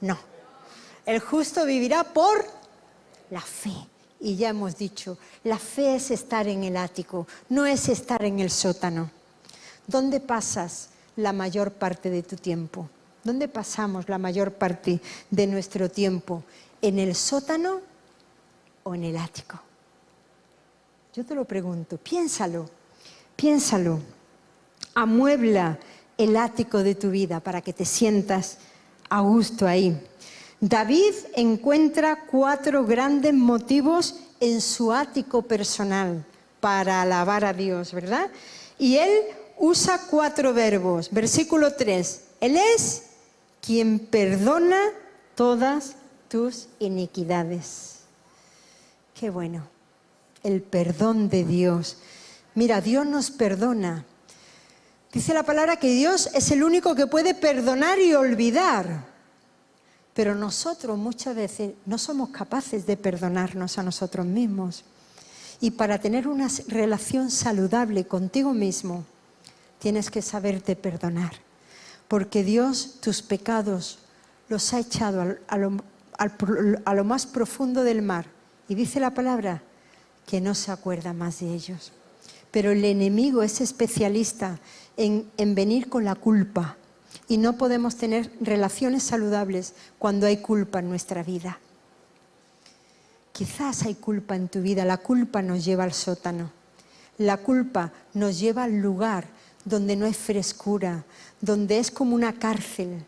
No. El justo vivirá por la fe. Y ya hemos dicho, la fe es estar en el ático, no es estar en el sótano. ¿Dónde pasas la mayor parte de tu tiempo? ¿Dónde pasamos la mayor parte de nuestro tiempo? ¿En el sótano o en el ático? Yo te lo pregunto, piénsalo, piénsalo. Amuebla el ático de tu vida para que te sientas a gusto ahí. David encuentra 4 grandes motivos en su ático personal para alabar a Dios, ¿verdad? Y él usa 4 verbos. Versículo 3. Él es quien perdona todas tus iniquidades. Qué bueno, el perdón de Dios. Mira, Dios nos perdona. Dice la palabra que Dios es el único que puede perdonar y olvidar. Pero nosotros muchas veces no somos capaces de perdonarnos a nosotros mismos. Y para tener una relación saludable contigo mismo, tienes que saberte perdonar. Porque Dios tus pecados los ha echado a lo más profundo del mar. Y dice la palabra que no se acuerda más de ellos. Pero el enemigo es especialista en venir con la culpa. Y no podemos tener relaciones saludables cuando hay culpa en nuestra vida. Quizás hay culpa en tu vida. La culpa nos lleva al sótano. La culpa nos lleva al lugar donde no hay frescura, donde es como una cárcel.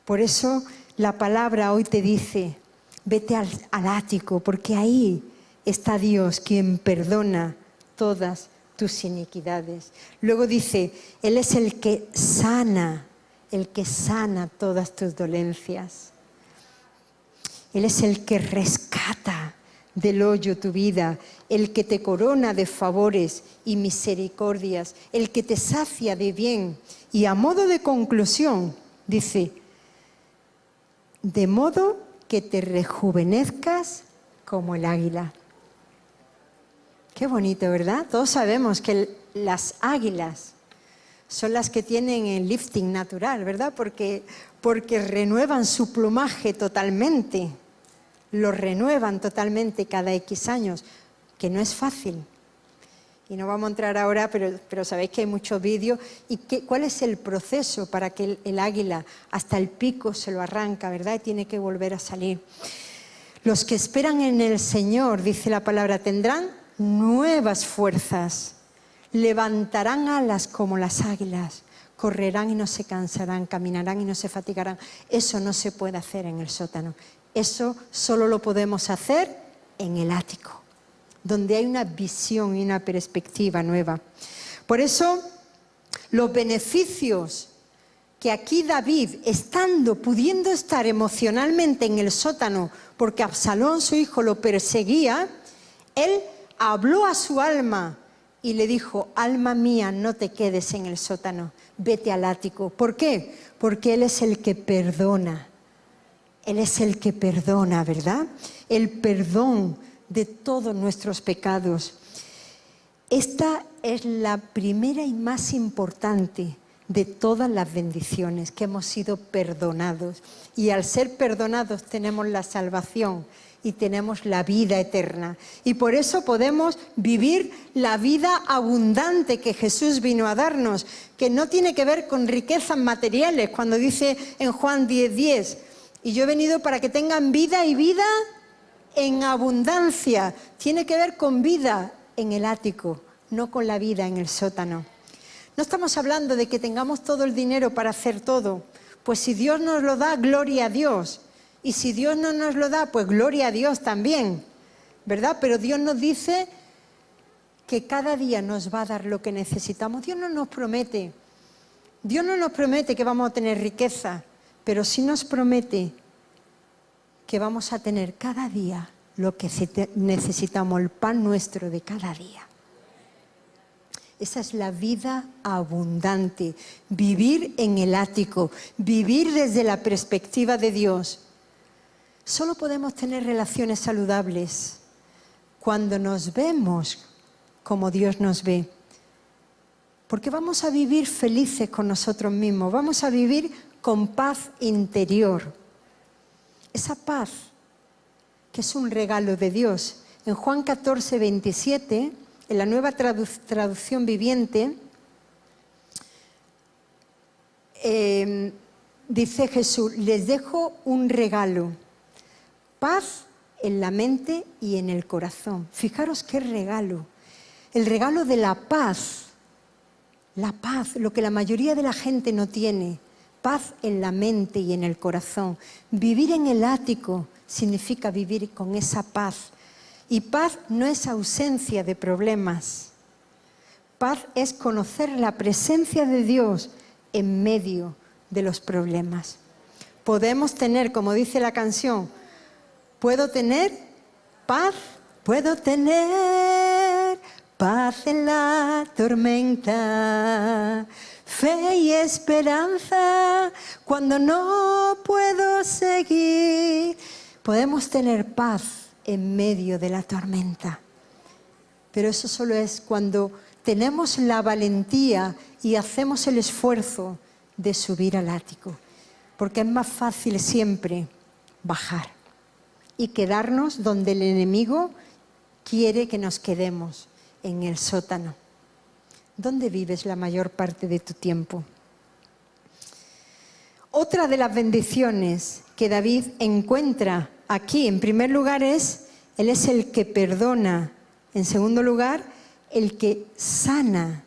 Por eso la palabra hoy te dice, vete al ático, porque ahí está Dios quien perdona todas tus iniquidades. Luego dice, Él es el que sana todas tus dolencias. Él es el que rescata del hoyo tu vida, el que te corona de favores y misericordias, el que te sacia de bien. Y a modo de conclusión, dice, de modo que te rejuvenezcas como el águila. Qué bonito, ¿verdad? Todos sabemos que las águilas son las que tienen el lifting natural, ¿verdad? Porque renuevan su plumaje totalmente. Lo renuevan totalmente cada X años, que no es fácil. Y no vamos a entrar ahora, pero sabéis que hay muchos vídeos. ¿Y cuál es el proceso para que el águila hasta el pico se lo arranca, ¿verdad? Y tiene que volver a salir. Los que esperan en el Señor, dice la palabra, tendrán nuevas fuerzas. Levantarán alas como las águilas. Correrán y no se cansarán, caminarán y no se fatigarán. Eso no se puede hacer en el sótano. Eso solo lo podemos hacer en el ático, donde hay una visión y una perspectiva nueva. Por eso, los beneficios que aquí David, pudiendo estar emocionalmente en el sótano, porque Absalón, su hijo, lo perseguía, él habló a su alma y le dijo: alma mía, no te quedes en el sótano, vete al ático. ¿Por qué? Porque Él es el que perdona. Él es el que perdona, ¿verdad? El perdón de todos nuestros pecados. Esta es la primera y más importante de todas las bendiciones, que hemos sido perdonados. Y al ser perdonados tenemos la salvación y tenemos la vida eterna. Y por eso podemos vivir la vida abundante que Jesús vino a darnos, que no tiene que ver con riquezas materiales, cuando dice en Juan 10:10, y yo he venido para que tengan vida y vida en abundancia. Tiene que ver con vida en el ático, no con la vida en el sótano. No estamos hablando de que tengamos todo el dinero para hacer todo. Pues si Dios nos lo da, gloria a Dios. Y si Dios no nos lo da, pues gloria a Dios también, ¿verdad? Pero Dios nos dice que cada día nos va a dar lo que necesitamos. Dios no nos promete que vamos a tener riqueza, pero sí nos promete que vamos a tener cada día lo que necesitamos, el pan nuestro de cada día. Esa es la vida abundante, vivir en el ático, vivir desde la perspectiva de Dios. Solo podemos tener relaciones saludables cuando nos vemos como Dios nos ve. Porque vamos a vivir felices con nosotros mismos, vamos a vivir con paz interior. Esa paz que es un regalo de Dios. En Juan 14:27, en la Nueva Traducción Viviente, dice Jesús: les dejo un regalo, paz en la mente y en el corazón. Fijaros qué regalo, el regalo de la paz, lo que la mayoría de la gente no tiene, paz en la mente y en el corazón. Vivir en el ático significa vivir con esa paz. Y paz no es ausencia de problemas. Paz es conocer la presencia de Dios en medio de los problemas. Podemos tener, como dice la canción, puedo tener paz en la tormenta, fe y esperanza cuando no puedo seguir. Podemos tener paz en medio de la tormenta. Pero eso solo es cuando tenemos la valentía y hacemos el esfuerzo de subir al ático. Porque es más fácil siempre bajar y quedarnos donde el enemigo quiere que nos quedemos, en el sótano. ¿Dónde vives la mayor parte de tu tiempo? Otra de las bendiciones que David encuentra aquí, en primer lugar, él es el que perdona. En segundo lugar, el que sana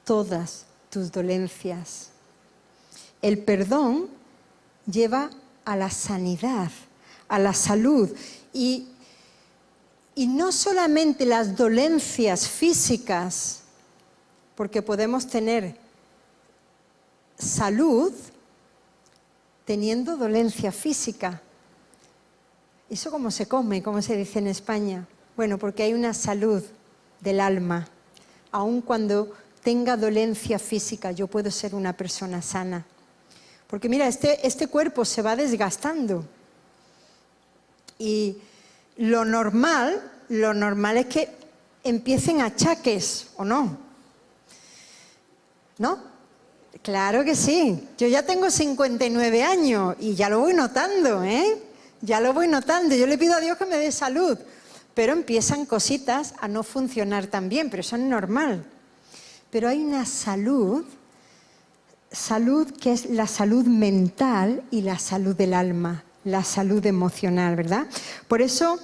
todas tus dolencias. El perdón lleva a la sanidad, a la salud. Y no solamente las dolencias físicas, porque podemos tener salud teniendo dolencia física. ¿Eso cómo se come? ¿Cómo se dice en España? Bueno, porque hay una salud del alma. Aun cuando tenga dolencia física, yo puedo ser una persona sana. Porque mira, este cuerpo se va desgastando. Y lo normal es que empiecen achaques, ¿o no? ¿No? Claro que sí. Yo ya tengo 59 años y ya lo voy notando, ¿eh? Ya lo voy notando. Yo le pido a Dios que me dé salud. Pero empiezan cositas a no funcionar tan bien, pero eso es normal. Pero hay una salud que es la salud mental y la salud del alma, la salud emocional, ¿verdad? Por eso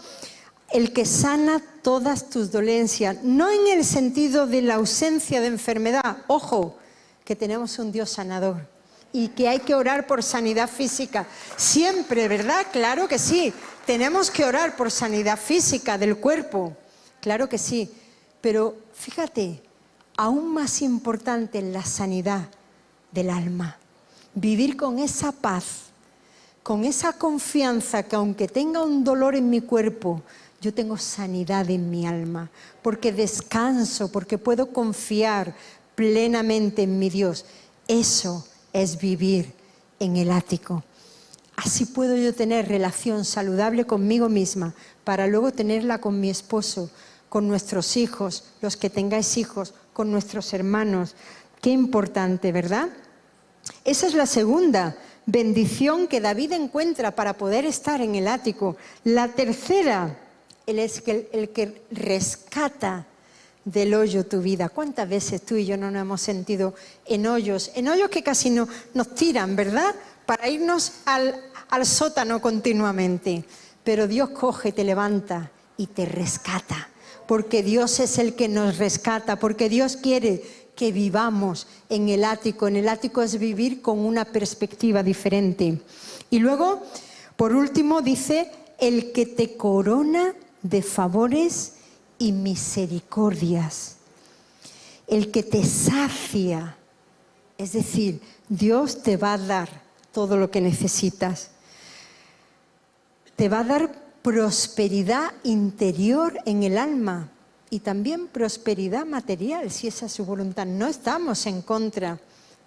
el que sana todas tus dolencias, no en el sentido de la ausencia de enfermedad. Ojo, que tenemos un Dios sanador y que hay que orar por sanidad física. Siempre, ¿verdad? Claro que sí. Tenemos que orar por sanidad física del cuerpo. Claro que sí. Pero fíjate, aún más importante es la sanidad del alma. Vivir con esa paz, con esa confianza que aunque tenga un dolor en mi cuerpo, yo tengo sanidad en mi alma, porque descanso, porque puedo confiar plenamente en mi Dios. Eso es vivir en el ático. Así puedo yo tener relación saludable conmigo misma, para luego tenerla con mi esposo, con nuestros hijos, los que tengáis hijos, con nuestros hermanos. Qué importante, ¿verdad? Esa es la segunda bendición que David encuentra para poder estar en el ático. La tercera, Él es el que rescata del hoyo tu vida. ¿Cuántas veces tú y yo no nos hemos sentido en hoyos que casi no, nos tiran, ¿verdad? Para irnos al sótano continuamente. Pero Dios coge, te levanta y te rescata. Porque Dios es el que nos rescata, porque Dios quiere que vivamos en el ático. En el ático es vivir con una perspectiva diferente. Y luego, por último, dice, el que te corona de favores y misericordias. El que te sacia. Es decir, Dios te va a dar todo lo que necesitas. Te va a dar prosperidad interior en el alma. Y también prosperidad material, si esa es su voluntad. No estamos en contra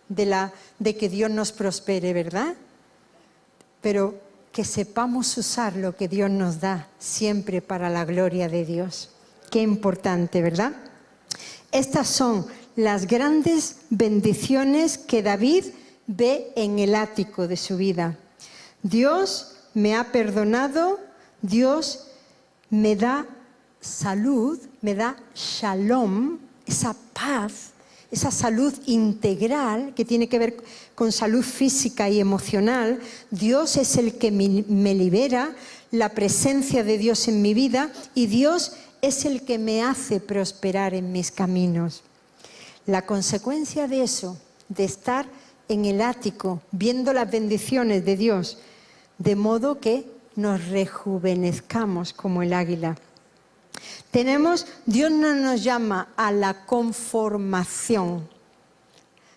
de que Dios nos prospere, ¿verdad? Pero que sepamos usar lo que Dios nos da siempre para la gloria de Dios. Qué importante, ¿verdad? Estas son las grandes bendiciones que David ve en el ático de su vida. Dios me ha perdonado, Dios me da salud, me da shalom, esa paz, esa salud integral que tiene que ver con salud física y emocional. Dios es el que me libera, la presencia de Dios en mi vida, y Dios es el que me hace prosperar en mis caminos. La consecuencia de eso, de estar en el ático, viendo las bendiciones de Dios, de modo que nos rejuvenezcamos como el águila. Dios no nos llama a la conformación,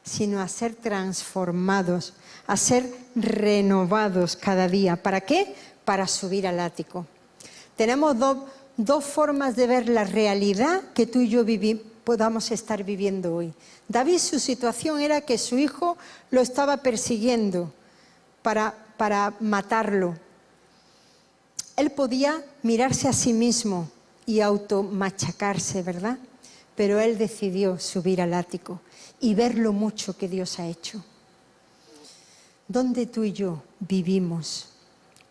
sino a ser transformados, a ser renovados cada día. ¿Para qué? Para subir al ático. Tenemos dos formas de ver la realidad que tú y yo podamos estar viviendo hoy. David, su situación era que su hijo lo estaba persiguiendo para matarlo. Él podía mirarse a sí mismo y automachacarse, ¿verdad? Pero él decidió subir al ático y ver lo mucho que Dios ha hecho. ¿Dónde tú y yo vivimos?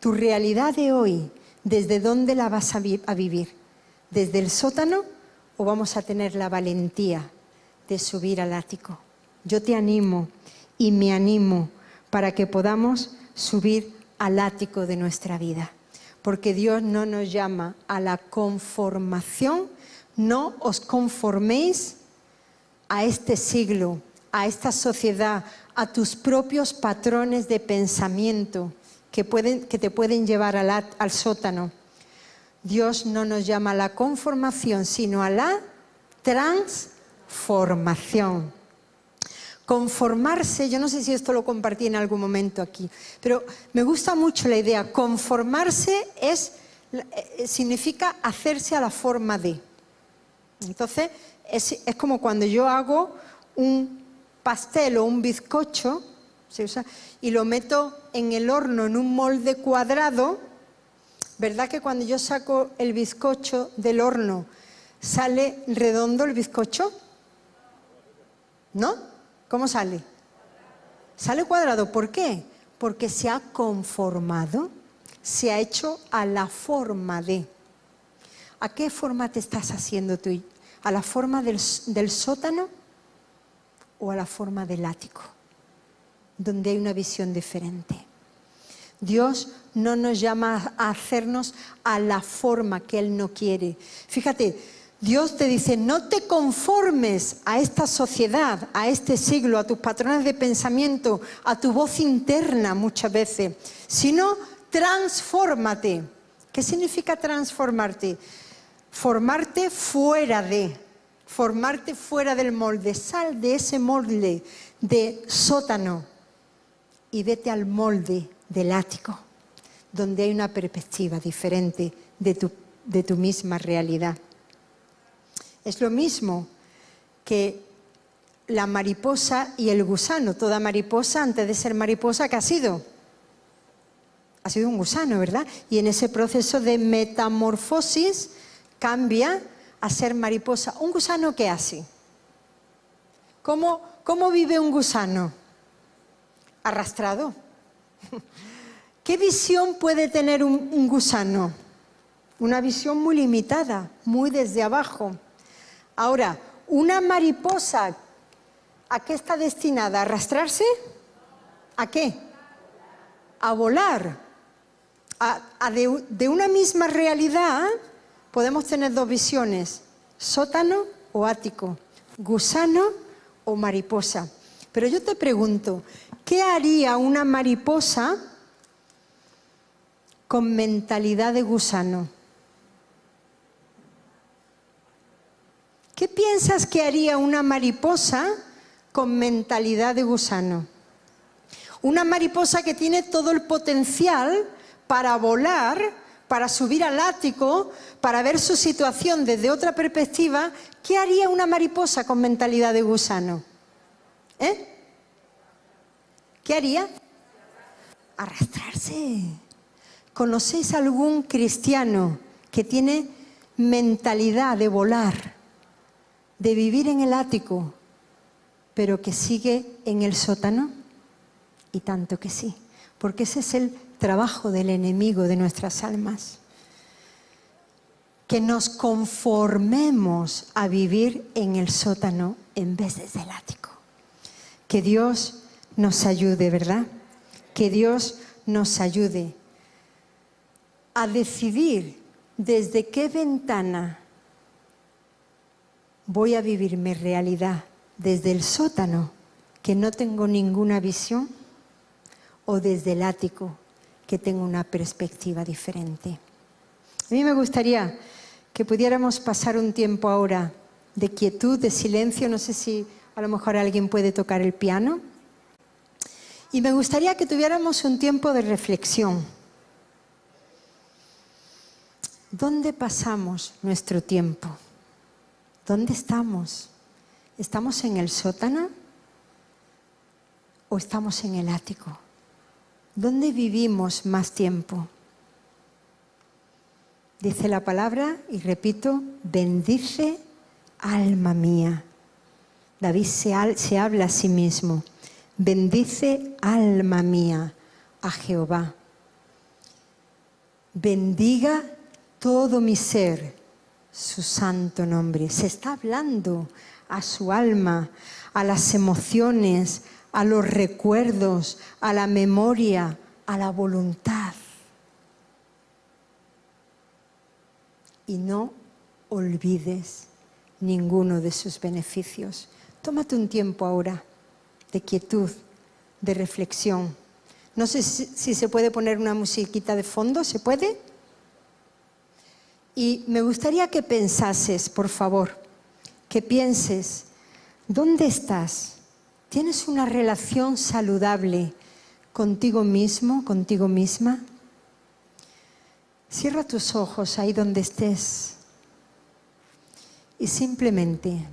Tu realidad de hoy, ¿desde dónde la vas a vivir? ¿Desde el sótano o vamos a tener la valentía de subir al ático? Yo te animo y me animo para que podamos subir al ático de nuestra vida. Porque Dios no nos llama a la conformación. No os conforméis a este siglo, a esta sociedad, a tus propios patrones de pensamiento que te pueden llevar al sótano. Dios no nos llama a la conformación, sino a la transformación. Conformarse, yo no sé si esto lo compartí en algún momento aquí, pero me gusta mucho la idea. Conformarse significa hacerse a la forma de. Entonces, es como cuando yo hago un pastel o un bizcocho, se usa, y lo meto en el horno en un molde cuadrado. ¿Verdad que cuando yo saco el bizcocho del horno sale redondo el bizcocho? ¿No? ¿Cómo sale? Sale cuadrado. ¿Por qué? Porque se ha conformado, se ha hecho a la forma de. ¿A qué forma te estás haciendo tú? ¿A la forma del sótano o a la forma del ático? Donde hay una visión diferente. Dios no nos llama a hacernos a la forma que Él no quiere. Fíjate, Dios te dice, no te conformes a esta sociedad, a este siglo, a tus patrones de pensamiento, a tu voz interna muchas veces, sino transfórmate. ¿Qué significa transformarte? Formarte fuera del molde. Sal de ese molde de sótano y vete al molde del ático, donde hay una perspectiva diferente de tu misma realidad. Es lo mismo que la mariposa y el gusano. Toda mariposa, antes de ser mariposa, ¿qué ha sido? Ha sido un gusano, ¿verdad? Y en ese proceso de metamorfosis cambia a ser mariposa. ¿Un gusano qué hace? ¿Cómo vive un gusano? Arrastrado. ¿Qué visión puede tener un gusano? Una visión muy limitada, muy desde abajo. Ahora, una mariposa, ¿a qué está destinada? ¿A arrastrarse? ¿A qué? A volar. De una misma realidad podemos tener dos visiones, sótano o ático, gusano o mariposa. Pero yo te pregunto, ¿qué haría una mariposa con mentalidad de gusano? ¿Qué piensas que haría una mariposa con mentalidad de gusano? Una mariposa que tiene todo el potencial para volar, para subir al ático, para ver su situación desde otra perspectiva. ¿Qué haría una mariposa con mentalidad de gusano? ¿Qué haría? Arrastrarse. ¿Conocéis algún cristiano que tiene mentalidad de volar, de vivir en el ático, pero que sigue en el sótano? Y tanto que sí, porque ese es el trabajo del enemigo de nuestras almas. Que nos conformemos a vivir en el sótano en vez desde el ático. Que Dios nos ayude, ¿verdad? Que Dios nos ayude a decidir desde qué ventana voy a vivir mi realidad, desde el sótano, que no tengo ninguna visión, o desde el ático, que tengo una perspectiva diferente. A mí me gustaría que pudiéramos pasar un tiempo ahora de quietud, de silencio. No sé si a lo mejor alguien puede tocar el piano. Y me gustaría que tuviéramos un tiempo de reflexión. ¿Dónde pasamos nuestro tiempo? ¿Dónde estamos? ¿Estamos en el sótano o estamos en el ático? ¿Dónde vivimos más tiempo? Dice la palabra, y repito, bendice alma mía. David se habla a sí mismo. Bendice alma mía a Jehová. Bendiga todo mi ser su santo nombre. Se está hablando a su alma, a las emociones, a los recuerdos, a la memoria, a la voluntad. Y no olvides ninguno de sus beneficios. Tómate un tiempo ahora de quietud, de reflexión. No sé si se puede poner una musiquita de fondo, ¿se puede? Y me gustaría que pensases, por favor, que pienses, ¿dónde estás? ¿Tienes una relación saludable contigo mismo, contigo misma? Cierra tus ojos ahí donde estés y simplemente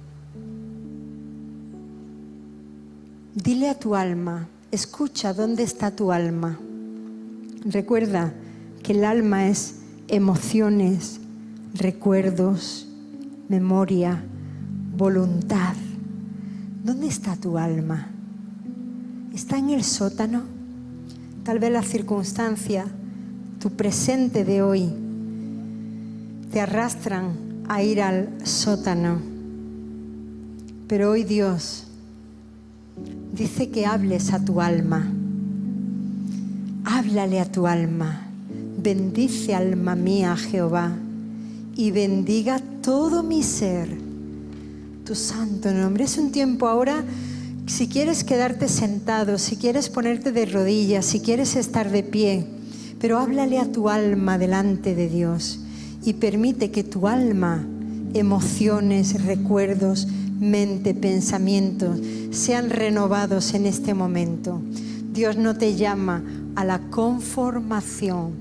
dile a tu alma, escucha dónde está tu alma. Recuerda que el alma es emociones, recuerdos, memoria, voluntad. ¿Dónde está tu alma? ¿Está en el sótano? Tal vez la circunstancia, tu presente de hoy, te arrastran a ir al sótano. Pero hoy Dios dice que hables a tu alma. Habla háblale a tu alma. Bendice, alma mía, a Jehová, y bendiga todo mi ser tu santo nombre. Es un tiempo ahora, si quieres quedarte sentado, si quieres ponerte de rodillas, si quieres estar de pie, pero háblale a tu alma delante de Dios y permite que tu alma, emociones, recuerdos, mente, pensamientos sean renovados en este momento. Dios no te llama a la conformación,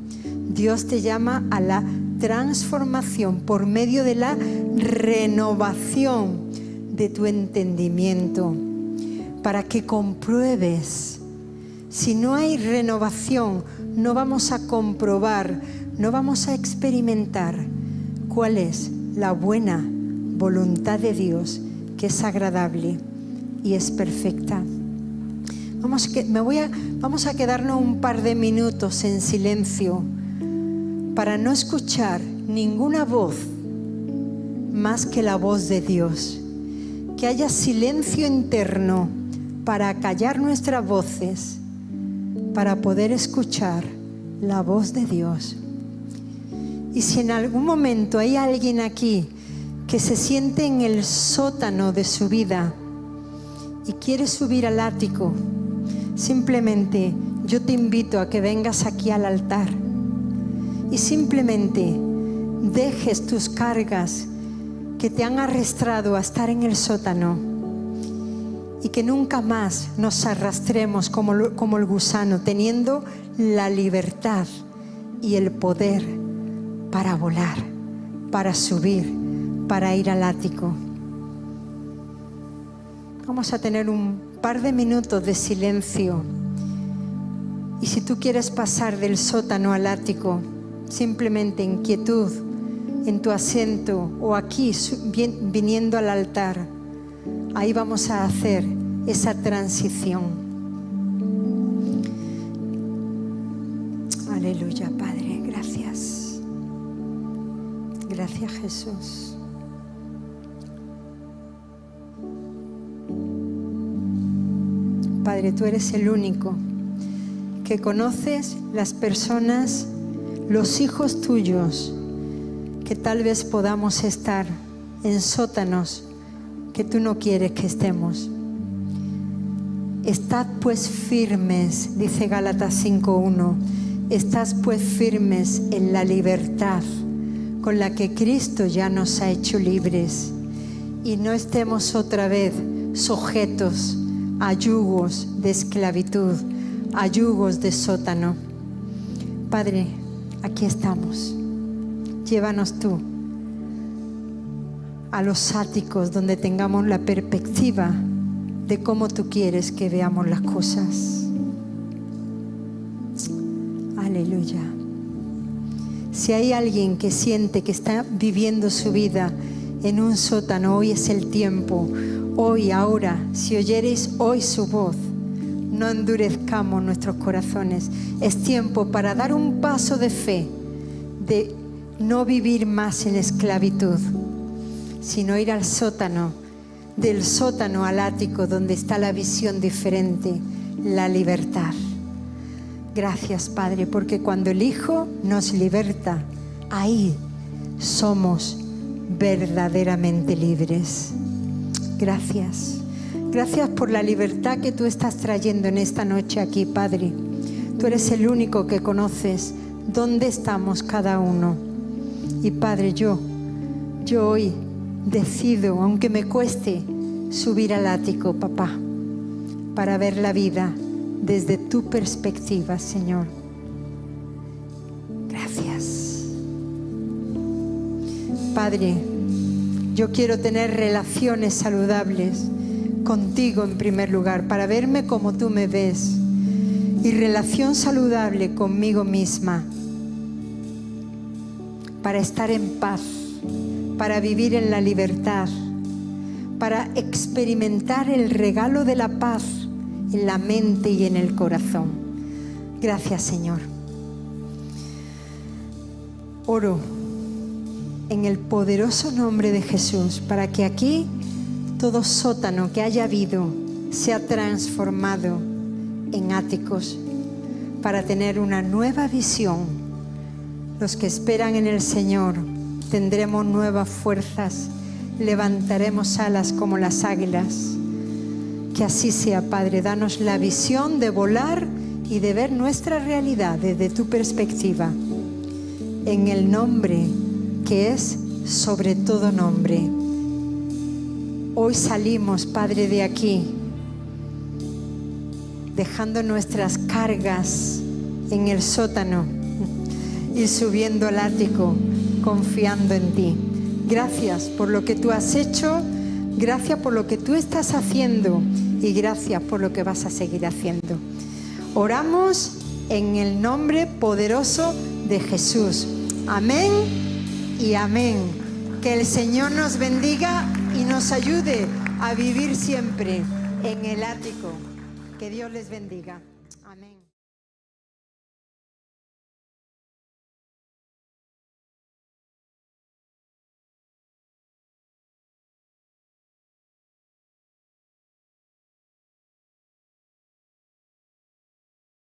Dios te llama a la transformación por medio de la renovación de tu entendimiento, para que compruebes. Si no hay renovación, no vamos a comprobar, no vamos a experimentar cuál es la buena voluntad de Dios, que es agradable y es perfecta. Vamos a quedarnos un par de minutos en silencio para no escuchar ninguna voz más que la voz de Dios. Que haya silencio interno para callar nuestras voces, para poder escuchar la voz de Dios. Y si en algún momento hay alguien aquí que se siente en el sótano de su vida y quiere subir al ático, simplemente yo te invito a que vengas aquí al altar y simplemente dejes tus cargas que te han arrastrado a estar en el sótano, y que nunca más nos arrastremos como el gusano, teniendo la libertad y el poder para volar, para subir, para ir al ático. Vamos a tener un par de minutos de silencio, y si tú quieres pasar del sótano al ático, simplemente en quietud, en tu asiento o aquí viniendo al altar, ahí vamos a hacer esa transición. Aleluya, Padre, gracias. Gracias, Jesús. Padre, tú eres el único que conoces las personas, los hijos tuyos, que tal vez podamos estar en sótanos que tú no quieres que estemos. Estad pues firmes, dice Gálatas 5:1, estad pues firmes en la libertad con la que Cristo ya nos ha hecho libres, y no estemos otra vez sujetos a yugos de esclavitud, a yugos de sótano. Padre, aquí estamos. Llévanos tú a los áticos donde tengamos la perspectiva de cómo tú quieres que veamos las cosas. Aleluya. Si hay alguien que siente que está viviendo su vida en un sótano, hoy es el tiempo. Hoy, ahora, si oyereis hoy su voz, no endurezcamos nuestros corazones. Es tiempo para dar un paso de fe, de no vivir más en esclavitud, sino ir al sótano, del sótano al ático, donde está la visión diferente, la libertad. Gracias, Padre, porque cuando el Hijo nos liberta, ahí somos verdaderamente libres. Gracias. Gracias por la libertad que tú estás trayendo en esta noche aquí, Padre. Tú eres el único que conoces dónde estamos cada uno. Y Padre, yo hoy decido, aunque me cueste, subir al ático, papá, para ver la vida desde tu perspectiva, Señor. Gracias. Padre, yo quiero tener relaciones saludables contigo en primer lugar, para verme como tú me ves, y relación saludable conmigo misma, para estar en paz, para vivir en la libertad, para experimentar el regalo de la paz en la mente y en el corazón. Gracias, Señor. Oro en el poderoso nombre de Jesús para que aquí todo sótano que haya habido sea transformado en áticos, para tener una nueva visión. Los que esperan en el Señor tendremos nuevas fuerzas, levantaremos alas como las águilas. Que así sea, Padre. Danos la visión de volar y de ver nuestra realidad desde tu perspectiva. En el nombre que es sobre todo nombre. Hoy salimos, Padre, de aquí, dejando nuestras cargas en el sótano y subiendo al ático, confiando en ti. Gracias por lo que tú has hecho, gracias por lo que tú estás haciendo y gracias por lo que vas a seguir haciendo. Oramos en el nombre poderoso de Jesús. Amén y amén. Que el Señor nos bendiga y nos ayude a vivir siempre en el ático. Que Dios les bendiga.